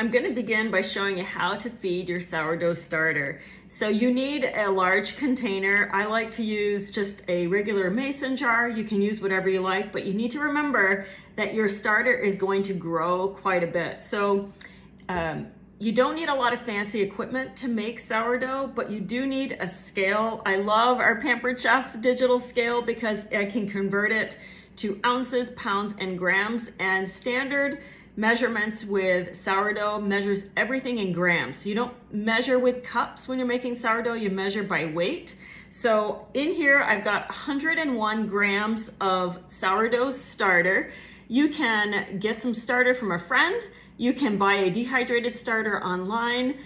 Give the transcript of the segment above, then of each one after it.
I'm going to begin by showing you how to feed your sourdough starter. So you need a large container. I like to use just a regular mason jar. You can use whatever you like, but you need to remember that your starter is going to grow quite a bit. So you don't need a lot of fancy equipment to make sourdough, but you do need a scale. I love our Pampered Chef digital scale because I can convert it to ounces, pounds, and grams, and standard measurements with sourdough measures everything in grams. So you don't measure with cups when you're making sourdough, you measure by weight. So in here, I've got 101 grams of sourdough starter. You can get some starter from a friend. You can buy a dehydrated starter online.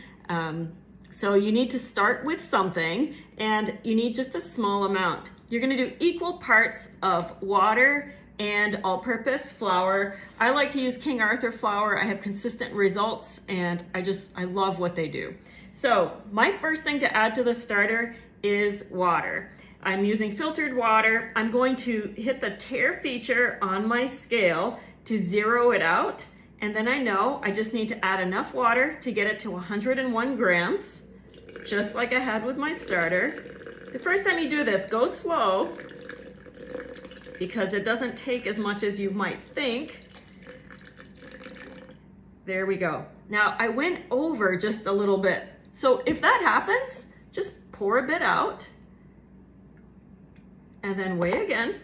So you need to start with something, and you need just a small amount. You're gonna do equal parts of water and all-purpose flour. I like to use King Arthur flour. I have consistent results, and I love what they do. So my first thing to add to the starter is water. I'm using filtered water. I'm going to hit the tare feature on my scale to zero it out, and then I know I just need to add enough water to get it to 101 grams, just like I had with my starter. The first time you do this, go slow, because it doesn't take as much as you might think. There we go. Now I went over just a little bit. So if that happens, just pour a bit out and then weigh again.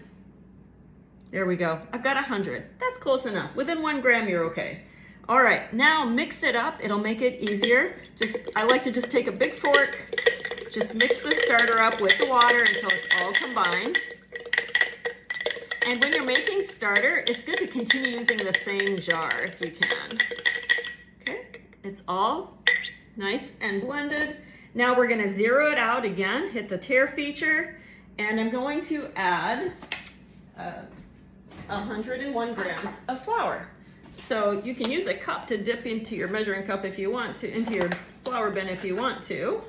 There we go. I've got 100. That's close enough. Within 1 gram, you're okay. All right, now mix it up. It'll make it easier. I like to just take a big fork, just mix the starter up with the water until it's all combined. And when you're making starter, it's good to continue using the same jar if you can. Okay, it's all nice and blended. Now we're gonna zero it out again, hit the tare feature, and I'm going to add 101 grams of flour. So you can use a cup to dip into your measuring cup if you want to, into your flour bin if you want to,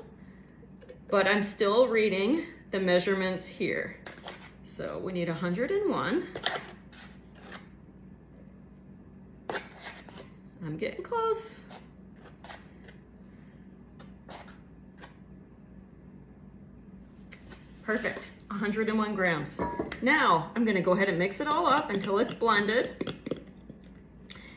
but I'm still reading the measurements here. So we need 101. I'm getting close. Perfect, 101 grams. Now I'm gonna go ahead and mix it all up until it's blended.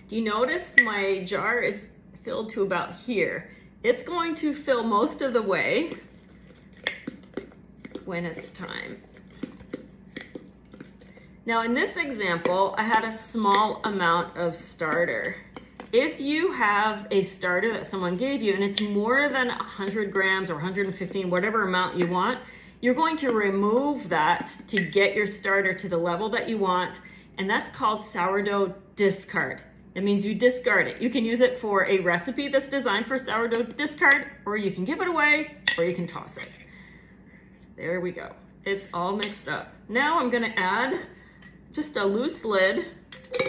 Do you notice my jar is filled to about here? It's going to fill most of the way when it's time. Now in this example, I had a small amount of starter. If you have a starter that someone gave you and it's more than 100 grams or 115, whatever amount you want, you're going to remove that to get your starter to the level that you want, and that's called sourdough discard. It means you discard it. You can use it for a recipe that's designed for sourdough discard, or you can give it away, or you can toss it. There we go. It's all mixed up. Now I'm gonna add just a loose lid.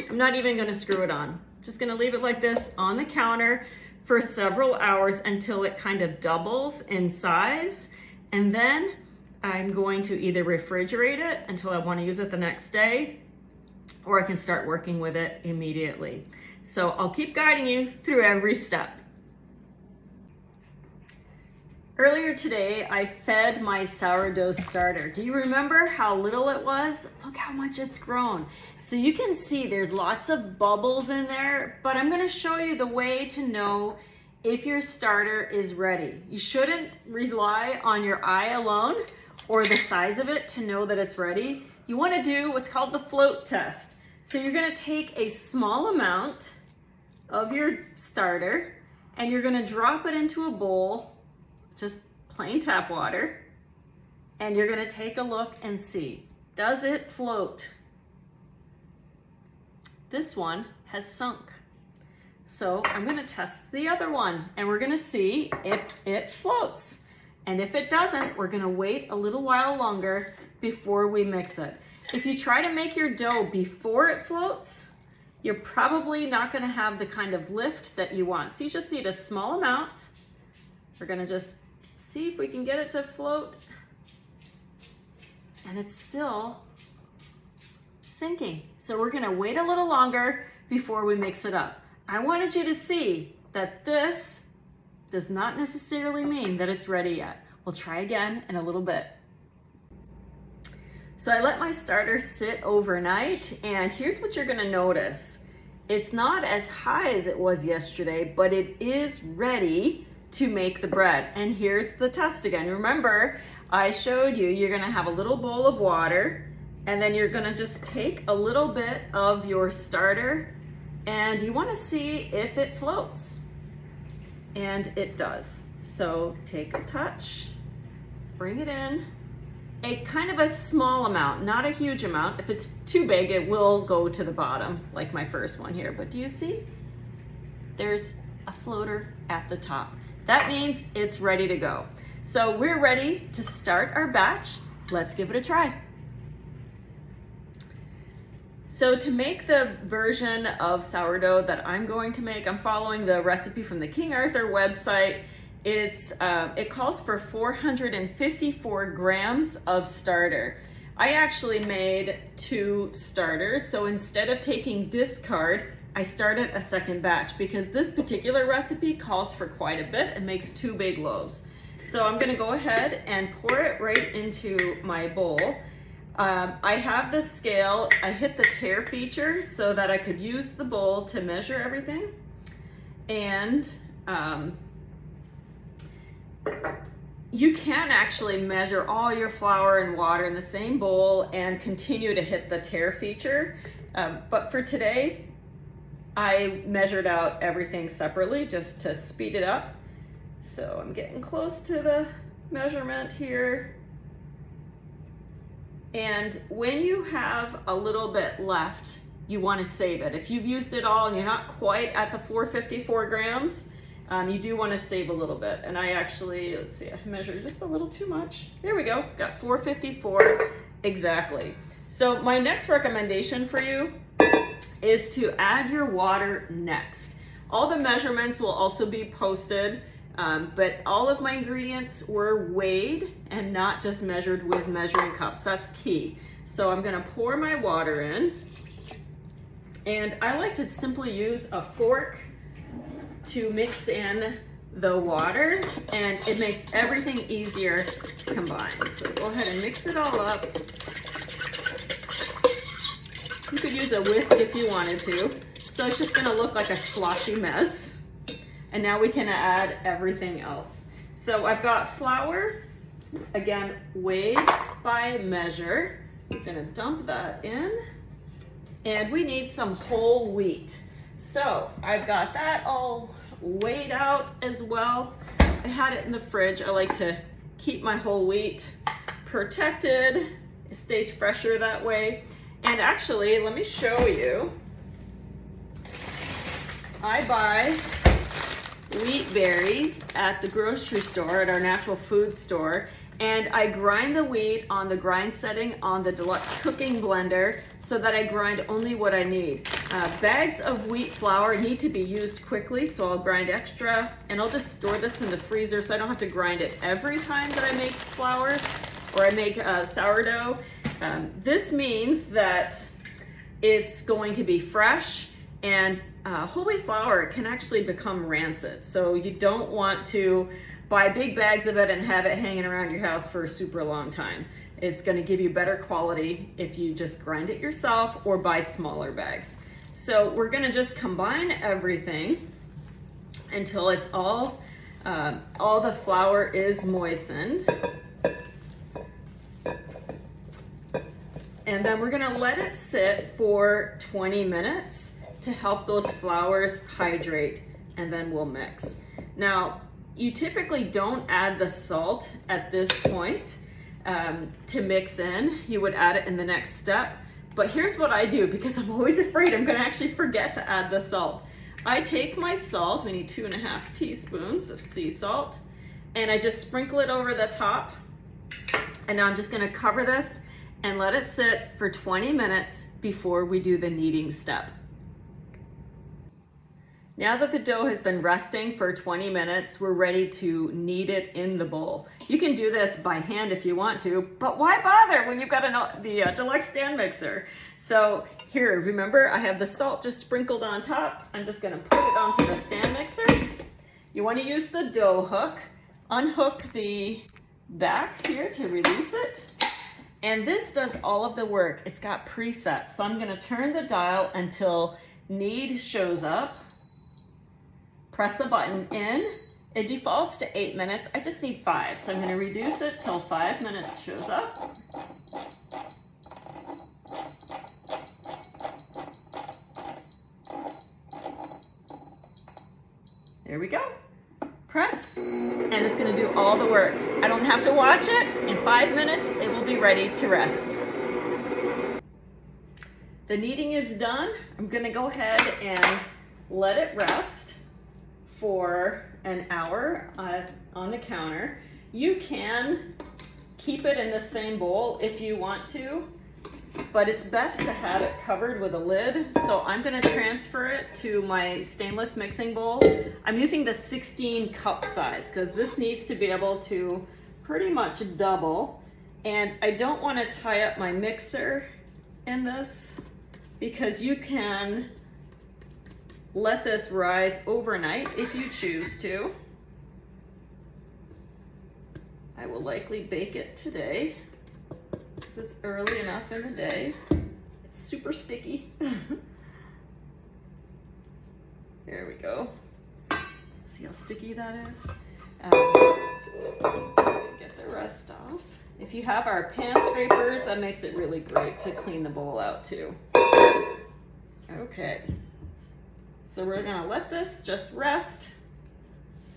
I'm not even gonna screw it on. Just gonna leave it like this on the counter for several hours until it kind of doubles in size. And then I'm going to either refrigerate it until I wanna use it the next day, or I can start working with it immediately. So I'll keep guiding you through every step. Earlier today, I fed my sourdough starter. Do you remember how little it was? Look how much it's grown. So you can see there's lots of bubbles in there, but I'm gonna show you the way to know if your starter is ready. You shouldn't rely on your eye alone or the size of it to know that it's ready. You wanna do what's called the float test. So you're gonna take a small amount of your starter and you're gonna drop it into a bowl, just plain tap water, and you're gonna take a look and see, does it float? This one has sunk. So I'm gonna test the other one and we're gonna see if it floats. And if it doesn't, we're gonna wait a little while longer before we mix it. If you try to make your dough before it floats, you're probably not gonna have the kind of lift that you want. So you just need a small amount. We're gonna just see if we can get it to float. And it's still sinking. So we're gonna wait a little longer before we mix it up. I wanted you to see that this does not necessarily mean that it's ready yet. We'll try again in a little bit. So I let my starter sit overnight, and here's what you're gonna notice. It's not as high as it was yesterday, but it is ready to make the bread. And here's the test again. Remember, I showed you, you're gonna have a little bowl of water, and then you're gonna just take a little bit of your starter, and you wanna see if it floats. And it does. So take a touch, bring it in, a kind of a small amount, not a huge amount. If it's too big, it will go to the bottom, like my first one here. But do you see? There's a floater at the top. That means it's ready to go. So we're ready to start our batch. Let's give it a try. So to make the version of sourdough that I'm going to make, I'm following the recipe from the King Arthur website. It calls for 454 grams of starter. I actually made 2 starters, so instead of taking discard, I started a second batch because this particular recipe calls for quite a bit and makes 2 big loaves. So I'm gonna go ahead and pour it right into my bowl. I have the scale. I hit the tare feature so that I could use the bowl to measure everything. And you can actually measure all your flour and water in the same bowl and continue to hit the tare feature. But for today, I measured out everything separately just to speed it up. So I'm getting close to the measurement here. And when you have a little bit left, you want to save it. If you've used it all and you're not quite at the 454 grams, you do want to save a little bit. And I actually, let's see, I measured just a little too much. There we go, got 454 exactly. So my next recommendation for you is to add your water next. All the measurements will also be posted, but all of my ingredients were weighed and not just measured with measuring cups. That's key. So I'm gonna pour my water in, and I like to simply use a fork to mix in the water, and it makes everything easier to combine. So go ahead and mix it all up. You could use a whisk if you wanted to. So it's just gonna look like a sloshy mess. And now we can add everything else. So I've got flour, again, weighed by measure. I'm gonna dump that in. And we need some whole wheat. So I've got that all weighed out as well. I had it in the fridge. I like to keep my whole wheat protected. It stays fresher that way. And actually, let me show you. I buy wheat berries at the grocery store, at our natural food store, and I grind the wheat on the grind setting on the deluxe cooking blender so that I grind only what I need. Bags of wheat flour need to be used quickly, so I'll grind extra, and I'll just store this in the freezer so I don't have to grind it every time that I make flour or I make sourdough. This means that it's going to be fresh, and whole wheat flour can actually become rancid. So you don't want to buy big bags of it and have it hanging around your house for a super long time. It's going to give you better quality if you just grind it yourself or buy smaller bags. So we're going to just combine everything until it's all the flour is moistened. And then we're gonna let it sit for 20 minutes to help those flours hydrate, and then we'll mix. Now, you typically don't add the salt at this point to mix in. You would add it in the next step. But here's what I do, because I'm always afraid I'm gonna actually forget to add the salt. I take my salt, we need 2.5 teaspoons of sea salt, and I just sprinkle it over the top. And now I'm just gonna cover this and let it sit for 20 minutes before we do the kneading step. Now that the dough has been resting for 20 minutes, we're ready to knead it in the bowl. You can do this by hand if you want to, but why bother when you've got the deluxe stand mixer? So here, remember I have the salt just sprinkled on top. I'm just gonna put it onto the stand mixer. You wanna use the dough hook. Unhook the back here to release it. And this does all of the work. It's got presets. So I'm gonna turn the dial until Knead shows up. Press the button in. It defaults to 8 minutes. I just need 5, so I'm gonna reduce it till 5 minutes shows up. There we go. Press, and it's gonna do all the work. I don't have to watch it. In 5 minutes, it will be ready to rest. The kneading is done. I'm gonna go ahead and let it rest for an hour on the counter. You can keep it in the same bowl if you want to, but it's best to have it covered with a lid. So I'm gonna transfer it to my stainless mixing bowl. I'm using the 16 cup size because this needs to be able to pretty much double. And I don't wanna tie up my mixer in this because you can let this rise overnight if you choose to. I will likely bake it today because it's early enough in the day. It's super sticky. There we go. See how sticky that is? Get the rest off. If you have our pan scrapers, that makes it really great to clean the bowl out too. Okay. So we're gonna let this just rest,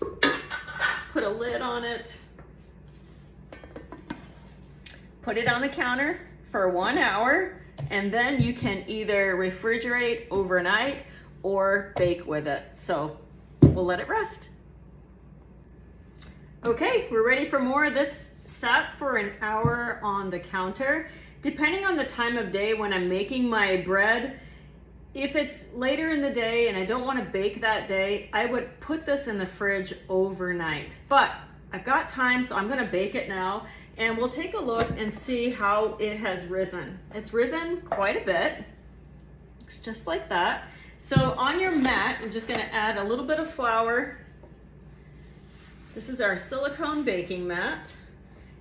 put a lid on it, put it on the counter for 1 hour, and then you can either refrigerate overnight or bake with it. So we'll let it rest. Okay, we're ready for more. This sat for an hour on the counter. Depending on the time of day when I'm making my bread, if it's later in the day and I don't want to bake that day, I would put this in the fridge overnight. But I've got time, so I'm going to bake it now, and we'll take a look and see how it has risen. It's risen quite a bit. Looks just like that. So on your mat, we're just going to add a little bit of flour. This is our silicone baking mat,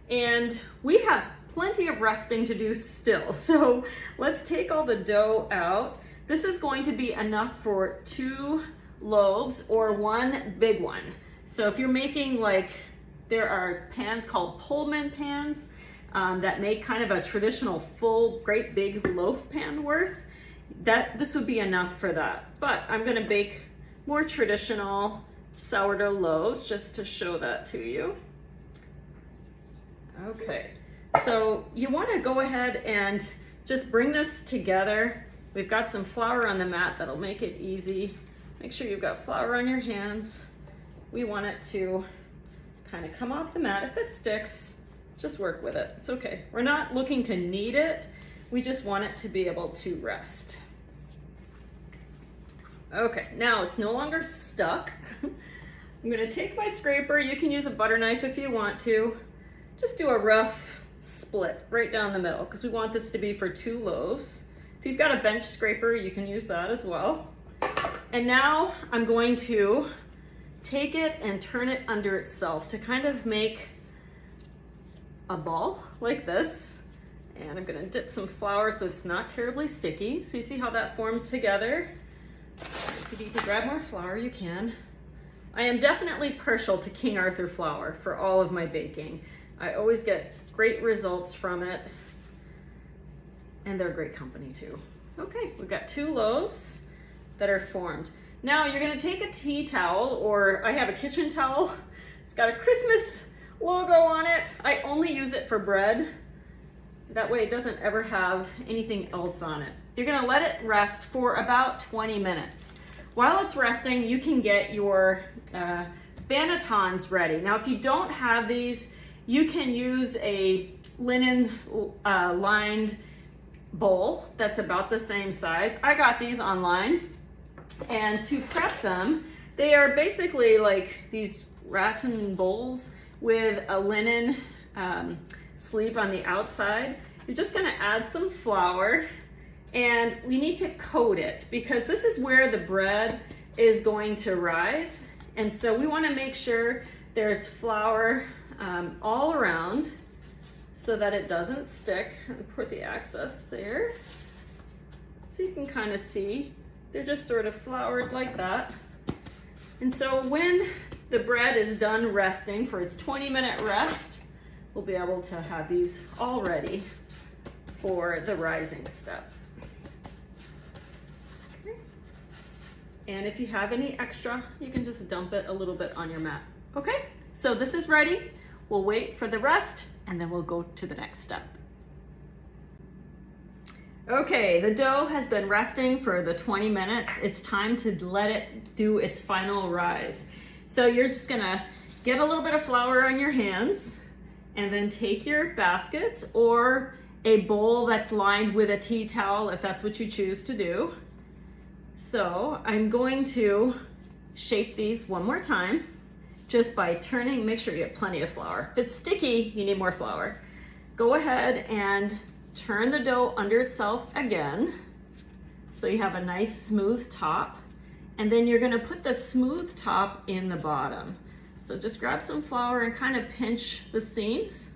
and we have plenty of resting to do still. So let's take all the dough out. This is going to be enough for 2 loaves or 1 big one. So if you're making, like, there are pans called Pullman pans that make kind of a traditional full, great big loaf pan worth. This would be enough for that. But I'm gonna bake more traditional sourdough loaves just to show that to you. Okay, so you wanna go ahead and just bring this together. We've got some flour on the mat that'll make it easy. Make sure you've got flour on your hands. We want it to kind of come off the mat. If it sticks, just work with it. It's okay. We're not looking to knead it. We just want it to be able to rest. Okay, now it's no longer stuck. I'm gonna take my scraper. You can use a butter knife if you want to. Just do a rough split right down the middle because we want this to be for 2 loaves. If you've got a bench scraper, you can use that as well. And now I'm going to take it and turn it under itself to kind of make a ball like this. And I'm gonna dip some flour so it's not terribly sticky. So you see how that formed together? If you need to grab more flour, you can. I am definitely partial to King Arthur flour for all of my baking. I always get great results from it. And they're a great company too. Okay, we've got 2 loaves that are formed. Now you're gonna take a tea towel, or I have a kitchen towel. It's got a Christmas logo on it. I only use it for bread. That way it doesn't ever have anything else on it. You're gonna let it rest for about 20 minutes. While it's resting, you can get your bannetons ready. Now, if you don't have these, you can use a linen lined bowl that's about the same size. I got these online. And to prep them, they are basically like these rattan bowls with a linen sleeve on the outside. You're just gonna add some flour, and we need to coat it because this is where the bread is going to rise. And so we wanna make sure there's flour all around so that it doesn't stick. And put the excess there. So you can kind of see, they're just sort of floured like that. And so when the bread is done resting for its 20-minute rest, we'll be able to have these all ready for the rising step. Okay. And if you have any extra, you can just dump it a little bit on your mat. Okay, so this is ready. We'll wait for the rest and then we'll go to the next step. Okay, the dough has been resting for the 20 minutes. It's time to let it do its final rise. So you're just gonna get a little bit of flour on your hands and then take your baskets or a bowl that's lined with a tea towel if that's what you choose to do. So I'm going to shape these one more time just by turning. Make sure you have plenty of flour. If it's sticky, you need more flour. Go ahead and turn the dough under itself again so you have a nice smooth top, and then you're gonna put the smooth top in the bottom. So just grab some flour and kind of pinch the seams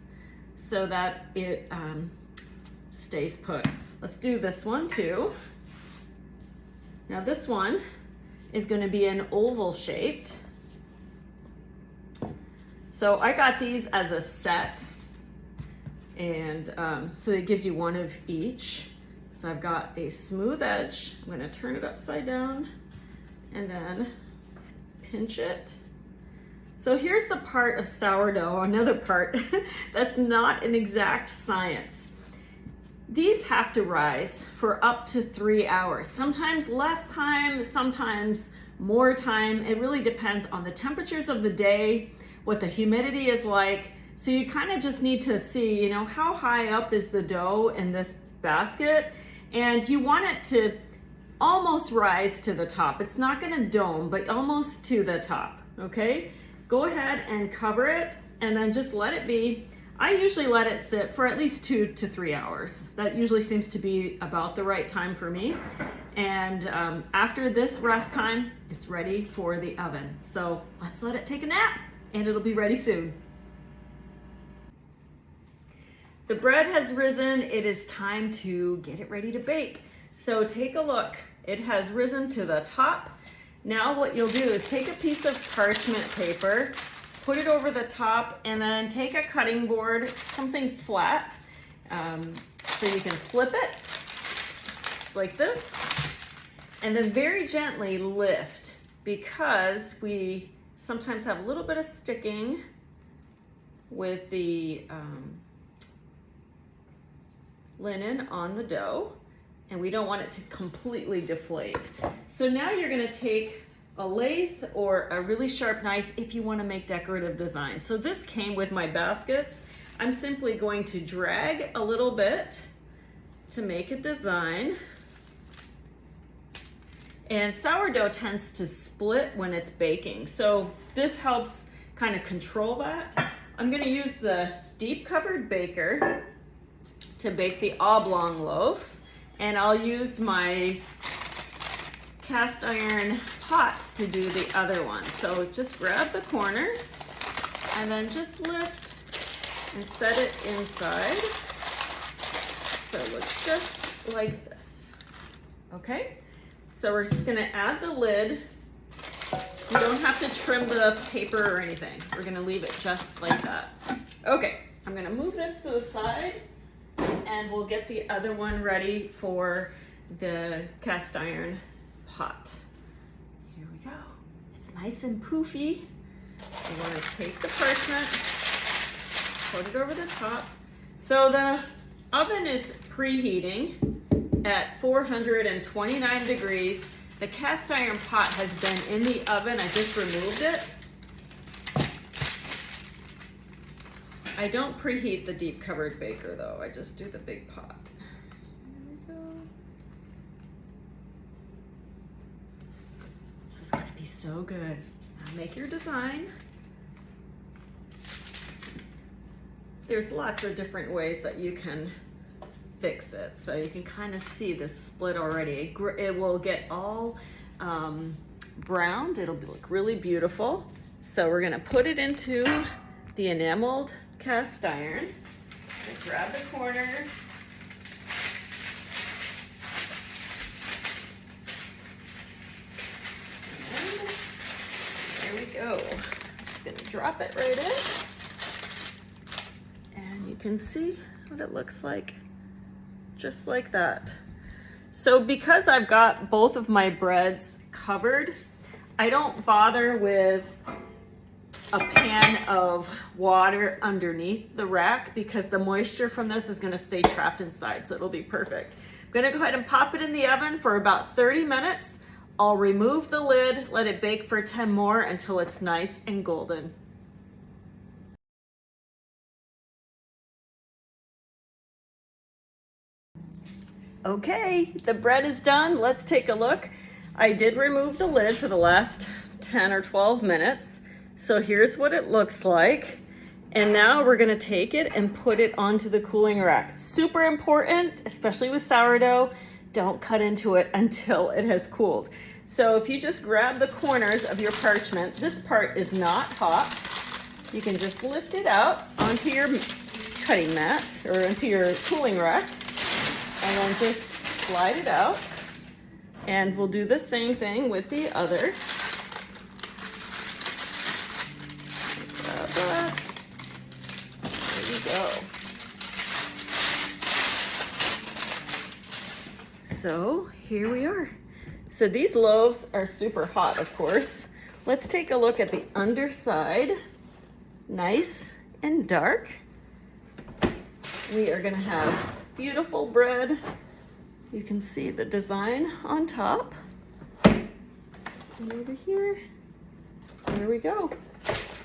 so that it stays put. Let's do this one too. Now this one is going to be an oval shaped. So I got these as a set, and so it gives you one of each. So I've got a smooth edge. I'm going to turn it upside down and then pinch it. So here's the part of sourdough, another part that's not an exact science. These have to rise for up to 3 hours, sometimes less time, sometimes more time. It really depends on the temperatures of the day, what the humidity is like. So you kind of just need to see, how high up is the dough in this basket, and you want it to almost rise to the top. It's not gonna dome, but almost to the top, okay? Go ahead and cover it and then just let it be. I usually let it sit for at least 2 to 3 hours. That usually seems to be about the right time for me. And after this rest time, it's ready for the oven. So let's let it take a nap and it'll be ready soon. The bread has risen. It is time to get it ready to bake. So take a look. It has risen to the top. Now what you'll do is take a piece of parchment paper, put it over the top, and then take a cutting board, something flat, so you can flip it like this, and then very gently lift, because we sometimes have a little bit of sticking with the linen on the dough, and we don't want it to completely deflate. So now you're gonna take a lathe or a really sharp knife if you want to make decorative designs. So this came with my baskets. I'm simply going to drag a little bit to make a design. And sourdough tends to split when it's baking, so this helps kind of control that. I'm going to use the deep covered baker to bake the oblong loaf, and I'll use my cast iron pot to do the other one. So just grab the corners and then just lift and set it inside. So it looks just like this. Okay, so we're just gonna add the lid. You don't have to trim the paper or anything. We're gonna leave it just like that. Okay, I'm gonna move this to the side and we'll get the other one ready for the cast iron pot. Here we go. It's nice and poofy. We're going to take the parchment, put it over the top. So the oven is preheating at 429 degrees. The cast iron pot has been in the oven. I just removed it. I don't preheat the deep covered baker though. I just do the big pot. Here we go. So good. Now make your design. There's lots of different ways that you can fix it. So you can kind of see this split already. It will get all browned. It'll look really beautiful. So we're gonna put it into the enameled cast iron. Grab the corners. And there we go. I'm just gonna drop it right in. And you can see what it looks like, just like that. So because I've got both of my breads covered, I don't bother with a pan of water underneath the rack because the moisture from this is gonna stay trapped inside, so it'll be perfect. I'm gonna go ahead and pop it in the oven for about 30 minutes. I'll remove the lid, let it bake for 10 more until it's nice and golden. Okay, the bread is done. Let's take a look. I did remove the lid for the last 10 or 12 minutes. So here's what it looks like. And now we're gonna take it and put it onto the cooling rack. Super important, especially with sourdough, don't cut into it until it has cooled. So if you just grab the corners of your parchment, this part is not hot. You can just lift it out onto your cutting mat or into your cooling rack and then just slide it out. And we'll do the same thing with the other. Grab that. There we go. So here we are. So these loaves are super hot, of course. Let's take a look at the underside. Nice and dark. We are gonna have beautiful bread. You can see the design on top. And over here, there we go.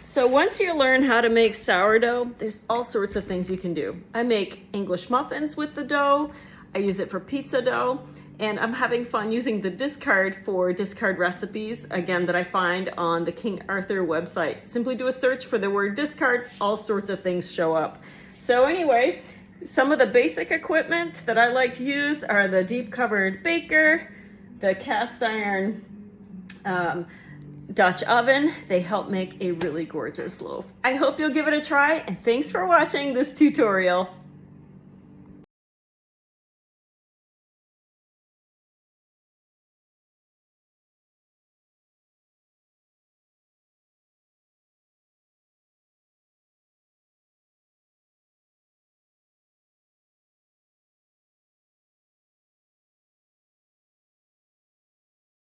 So once you learn how to make sourdough, there's all sorts of things you can do. I make English muffins with the dough. I use it for pizza dough. And I'm having fun using the discard for discard recipes, again, that I find on the King Arthur website. Simply do a search for the word discard, all sorts of things show up. So anyway, some of the basic equipment that I like to use are the deep covered baker, the cast iron Dutch oven. They help make a really gorgeous loaf. I hope you'll give it a try, and thanks for watching this tutorial.